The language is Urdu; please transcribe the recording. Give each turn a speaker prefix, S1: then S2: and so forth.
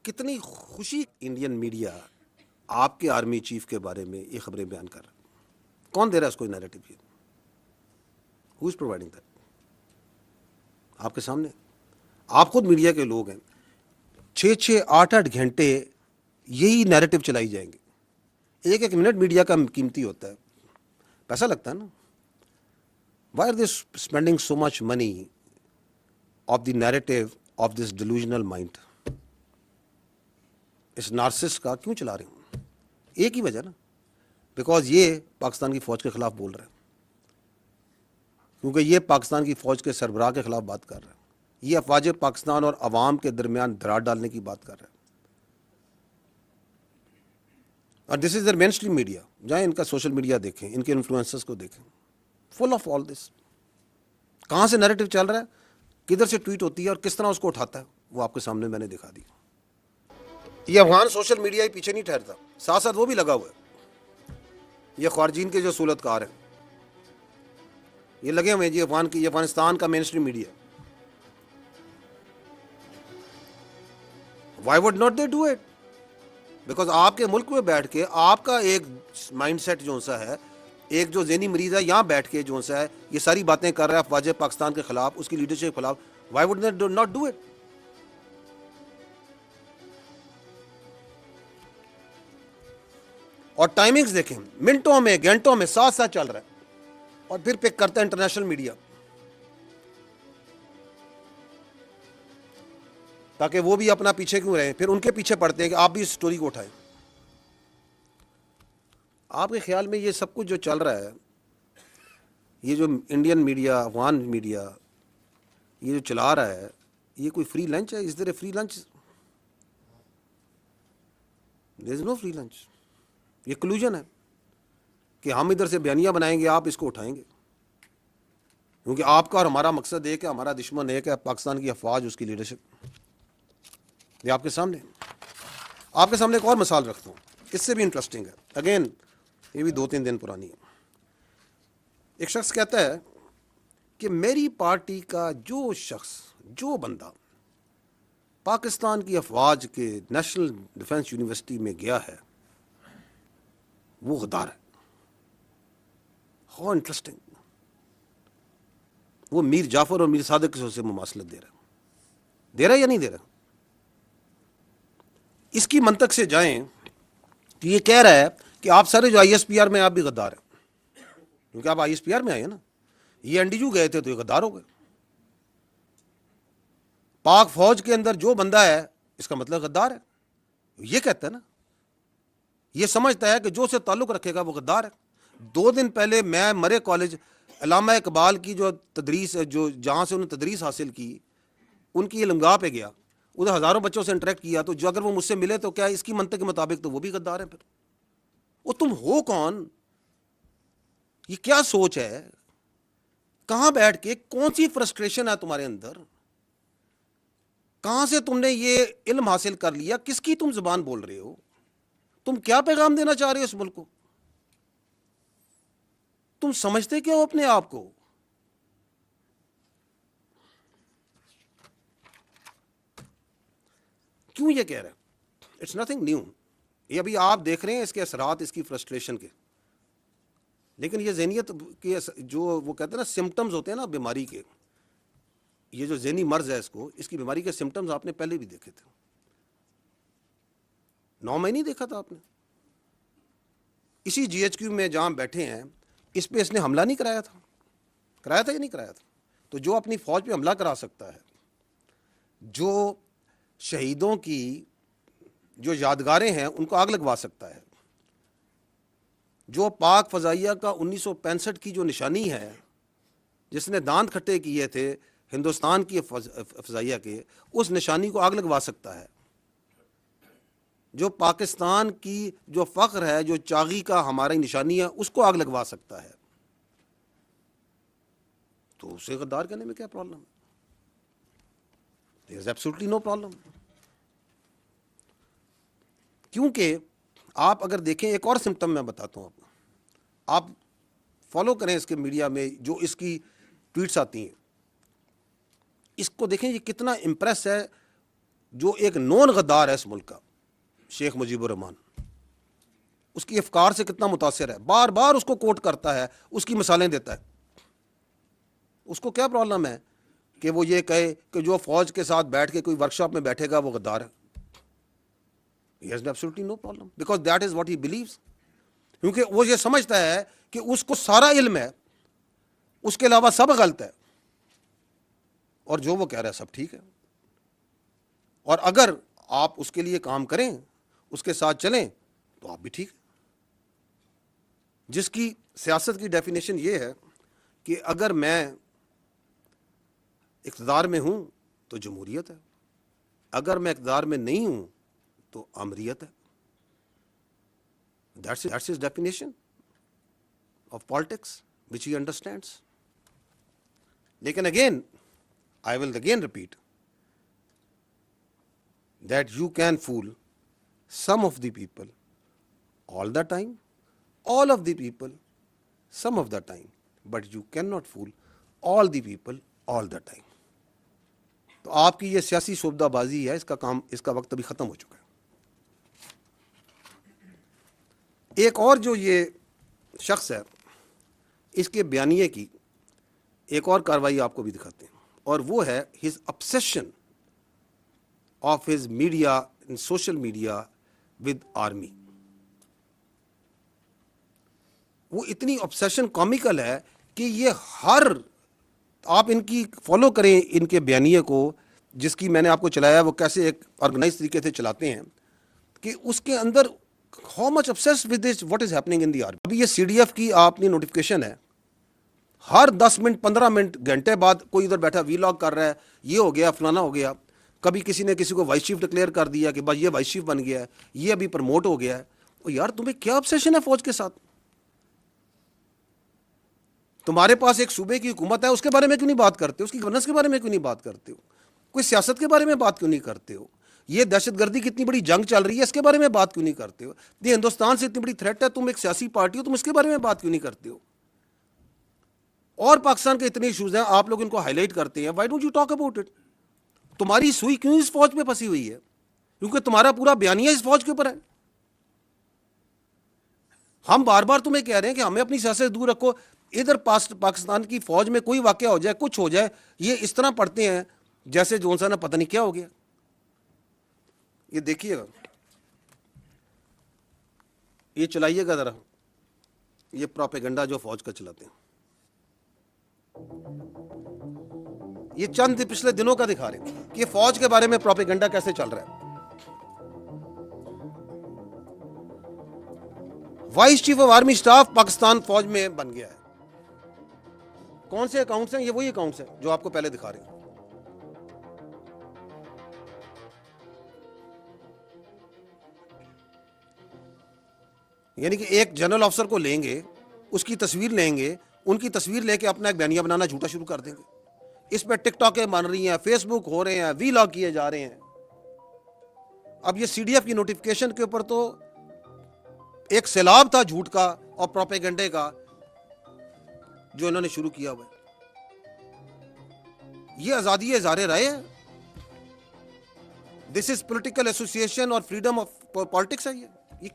S1: کتنی خوشی انڈین میڈیا آپ کے آرمی چیف کے بارے میں یہ خبریں بیان کر رہا ہے. کون دے رہا ہے اس کو نیریٹو؟ یہ ہو از پرووائڈنگ دیٹ؟ آپ کے سامنے آپ خود میڈیا کے لوگ ہیں. 6-8 گھنٹے یہی نیریٹو چلائی جائیں گے. ایک منٹ میڈیا کا قیمتی ہوتا ہے، پیسہ لگتا ہے نا. Why are they spending so much money of the narrative of this delusional mind? اس نارسس کا کیوں چلا رہے ہوں؟ ایک ہی وجہ نا، بیکاز یہ پاکستان کی فوج کے خلاف بول رہا ہے، کیونکہ یہ پاکستان کی فوج کے سربراہ کے خلاف بات کر رہا ہے. یہ افواج پاکستان اور عوام کے درمیان دراڑ ڈالنے کی بات کر رہا ہے. اور دس از در مین اسٹریم میڈیا. جائیں ان کا سوشل میڈیا دیکھیں، ان کے انفلوئنسرز کو دیکھیں، فل آف آل دس. کہاں سے نیریٹو چل رہا ہے، کدھر سے ٹویٹ ہوتی ہے اور کس طرح اس کو اٹھاتا ہے، وہ آپ کے سامنے میں نے دکھا دی. یہ افغان سوشل میڈیا ہی پیچھے نہیں ٹھہرتا، ساتھ ساتھ وہ بھی لگا ہوا ہے. یہ خارجین کے جو صورتکار ہیں یہ لگے ہوئے ہیں جی یہ افغانستان کا mainstream media. Why would not they do it? Because آپ کے ملک میں بیٹھ کے آپ کا ایک مائنڈ سیٹ جو سا ہے، ایک جو ذہنی مریض ہے یہاں بیٹھ کے جو سا ہے یہ ساری باتیں کر رہا ہے افواج پاکستان کے خلاف، اس کی لیڈرشپ کے خلاف. Y would not do it? اور ٹائمنگز دیکھیں، منٹوں میں گھنٹوں میں ساتھ ساتھ چل رہا ہے. اور پھر پک کرتا ہے انٹرنیشنل میڈیا تاکہ وہ بھی اپنا پیچھے کیوں رہیں، پھر ان کے پیچھے پڑتے ہیں کہ آپ بھی اس سٹوری کو اٹھائیں. آپ کے خیال میں یہ سب کچھ جو چل رہا ہے، یہ جو انڈین میڈیا، افغان میڈیا یہ جو چلا رہا ہے، یہ کوئی فری لنچ ہے؟ Is there a free lunch? There is no free lunch. یہ کلوژن ہے کہ ہم ادھر سے بیانیہ بنائیں گے، آپ اس کو اٹھائیں گے، کیونکہ آپ کا اور ہمارا مقصد ایک ہے، ہمارا دشمن ایک ہے، پاکستان کی افواج، اس کی لیڈرشپ. یہ آپ کے سامنے ایک اور مثال رکھتا ہوں، اس سے بھی انٹرسٹنگ ہے. اگین یہ بھی 2-3 دن پرانی ہے. ایک شخص کہتا ہے کہ میری پارٹی کا جو شخص، جو بندہ پاکستان کی افواج کے نیشنل ڈیفنس یونیورسٹی میں گیا ہے وہ غدار ہے. How interesting. وہ میر جعفر اور میر صادق سے مماثلت دے رہا ہے یا نہیں دے رہا؟ اس کی منطق سے جائیں تو یہ کہہ رہا ہے کہ آپ سارے جو ISPR میں آپ بھی غدار ہیں، کیونکہ آپ ISPR میں آئے ہیں نا. یہ NDU گئے تھے تو یہ غدار ہو گئے. پاک فوج کے اندر جو بندہ ہے اس کا مطلب غدار ہے. یہ کہتا ہے نا، یہ سمجھتا ہے کہ جو سے تعلق رکھے گا وہ غدار ہے. 2 دن پہلے میں مرے کالج علامہ اقبال کی جو تدریس، جو جہاں سے انہوں نے تدریس حاصل کی، ان کی علمگاہ پہ گیا، ادھر ہزاروں بچوں سے انٹریکٹ کیا. تو جو اگر وہ مجھ سے ملے تو کیا اس کی منطق کے مطابق تو وہ بھی غدار ہیں؟ پھر وہ تم ہو کون؟ یہ کیا سوچ ہے؟ کہاں بیٹھ کے کون سی فرسٹریشن ہے تمہارے اندر؟ کہاں سے تم نے یہ علم حاصل کر لیا؟ کس کی تم زبان بول رہے ہو؟ تم کیا پیغام دینا چاہ رہے ہو اس ملک کو؟ تم سمجھتے کیا ہو اپنے آپ کو؟ کیوں یہ کہہ رہا ہے؟ It's nothing new. یہ ابھی آپ دیکھ رہے ہیں اس کے اثرات، اس کی فرسٹریشن کے. لیکن یہ ذہنیت کے جو وہ کہتے ہیں نا سمٹمز ہوتے ہیں نا بیماری کے، یہ جو ذہنی مرض ہے اس کی بیماری کے سمٹمز آپ نے پہلے بھی دیکھے تھے. 9 مہینے دیکھا تھا آپ نے. اسی GHQ میں جہاں بیٹھے ہیں اس پہ اس نے حملہ نہیں کرایا تھا یا نہیں کرایا تھا؟ تو جو اپنی فوج پہ حملہ کرا سکتا ہے، جو شہیدوں کی جو یادگاریں ہیں ان کو آگ لگوا سکتا ہے، جو پاک فضائیہ کا 1965 کی جو نشانی ہے، جس نے دانت کھٹے کیے تھے ہندوستان کی فضائیہ کے، اس نشانی کو آگ لگوا سکتا ہے، جو پاکستان کی جو فخر ہے، جو چاغی کا ہماری نشانی ہے، اس کو آگ لگوا سکتا ہے، تو اسے غدار کہنے میں کیا problem? There is absolutely no problem. کیونکہ آپ اگر دیکھیں، ایک اور سمٹم میں بتاتا ہوں آپ فالو کریں اس کے میڈیا میں جو اس کی ٹویٹس آتی ہیں، اس کو دیکھیں یہ کتنا امپریس ہے جو ایک نون غدار ہے اس ملک کا، شیخ مجیب الرحمان، اس کی افکار سے کتنا متاثر ہے، بار بار اس کو کوٹ کرتا ہے، اس کی مثالیں دیتا ہے. اس کو کیا پرابلم ہے کہ وہ یہ کہے کہ جو فوج کے ساتھ بیٹھ کے کوئی ورکشاپ میں بیٹھے گا وہ غدار ہے؟ He has absolutely no problem because that is what he believes. کیونکہ وہ یہ سمجھتا ہے کہ اس کو سارا علم ہے، اس کے علاوہ سب غلط ہے، اور جو وہ کہہ رہا ہے سب ٹھیک ہے. اور اگر آپ اس کے لیے کام کریں، اس کے ساتھ چلیں، تو آپ بھی ٹھیک ہیں. جس کی سیاست کی ڈیفینیشن یہ ہے کہ اگر میں اقتدار میں ہوں تو جمہوریت ہے، اگر میں اقتدار میں نہیں ہوں تو آمریت ہے. That's his definition of politics which he understands. لیکن again, I will again repeat that you can fool some of the people all the time, all of the people some of the time, but you cannot fool all the people all the time. تو آپ کی یہ سیاسی شعبدہ بازی ہے، اس کا وقت ابھی ختم ہو چکا ہے. ایک اور جو یہ شخص ہے، اس کے بیانیے کی ایک اور کاروائی آپ کو بھی دکھاتے ہیں، اور وہ ہے his obsession of his media and social media with army. وہ اتنی obsession comical ہے کہ یہ آپ ان کی فالو کریں ان کے بیانیے کو، جس کی میں نے آپ کو چلایا وہ کیسے ایک آرگنائز طریقے سے چلاتے ہیں، کہ اس کے اندر how much obsessed with this what is happening in the army. ابھی یہ CDF کی آپ نے نوٹیفیکیشن ہے، ہر 10 منٹ 15 منٹ گھنٹے بعد کوئی ادھر بیٹھا وی لاگ کر رہا ہے، یہ ہو گیا فلانا ہو گیا. کبھی کسی نے کسی کو وائس چیف ڈکلیئر کر دیا کہ بس یہ وائس چیف بن گیا ہے، یہ ابھی پروموٹ ہو گیا ہے. اور یار تمہیں کیا obsession ہے فوج کے ساتھ؟ تمہارے پاس ایک صوبے کی حکومت ہے، اس کے بارے میں کیوں نہیں بات کرتے ہو؟ اس کی گورننس کے بارے میں کیوں نہیں بات کرتے ہو؟ کوئی سیاست کے بارے میں بات کیوں نہیں کرتے ہو؟ یہ دہشت گردی کی اتنی بڑی جنگ چل رہی ہے، اس کے بارے میں بات کیوں نہیں کرتے ہو؟ یہ ہندوستان سے اتنی بڑی تھریٹ ہے، تم ایک سیاسی پارٹی ہو، تم اس کے بارے میں بات کیوں نہیں کرتے ہو؟ اور پاکستان کے اتنے ایشوز ہیں، آپ لوگ ان کو ہائی لائٹ کرتے ہیں. Why don't you talk about it? تمہاری سوئی کیوں اس فوج پہ پھنسی ہوئی ہے؟ کیونکہ تمہارا پورا بیانیہ اس فوج کے اوپر ہے. ہم بار بار تمہیں کہہ رہے ہیں کہ ہمیں اپنی سیاست دور رکھو. ادھر پاکستان کی فوج میں کوئی واقعہ ہو جائے، کچھ ہو جائے، یہ اس طرح پڑھتے ہیں جیسے جون سا نا پتہ نہیں کیا ہو گیا. یہ دیکھیے گا، یہ چلائیے گا ذرا، یہ پروپیگنڈا جو فوج کا چلاتے ہیں. یہ چند پچھلے دنوں کا دکھا رہے ہیں کہ یہ فوج کے بارے میں پروپیگنڈا کیسے چل رہا ہے. Vice chief of army staff Pakistan فوج میں بن گیا ہے. کون سے اکاؤنٹس ہیں؟ یہ وہی اکاؤنٹس ہیں جو آپ کو پہلے دکھا رہے ہیں. یعنی کہ ایک جنرل افسر کو لیں گے، اس کی تصویر لیں گے، ان کی تصویر لے کے اپنا ایک بیانیہ بنانا جھوٹا شروع کر دیں گے. اس پہ ٹک ٹاکیں بن رہی ہیں، فیس بک ہو رہے ہیں، وی لاگ کیے جا رہے ہیں. اب یہ CDF کی نوٹیفیکیشن کے اوپر تو ایک سیلاب تھا جھوٹ کا اور پروپیگنڈے کا جو انہوں نے شروع کیا ہوا ہے. یہ آزادی اظہار رائے ہے، دس از پولیٹیکل ایسوسیشن اور فریڈم آف پالیٹکس ہے. یہ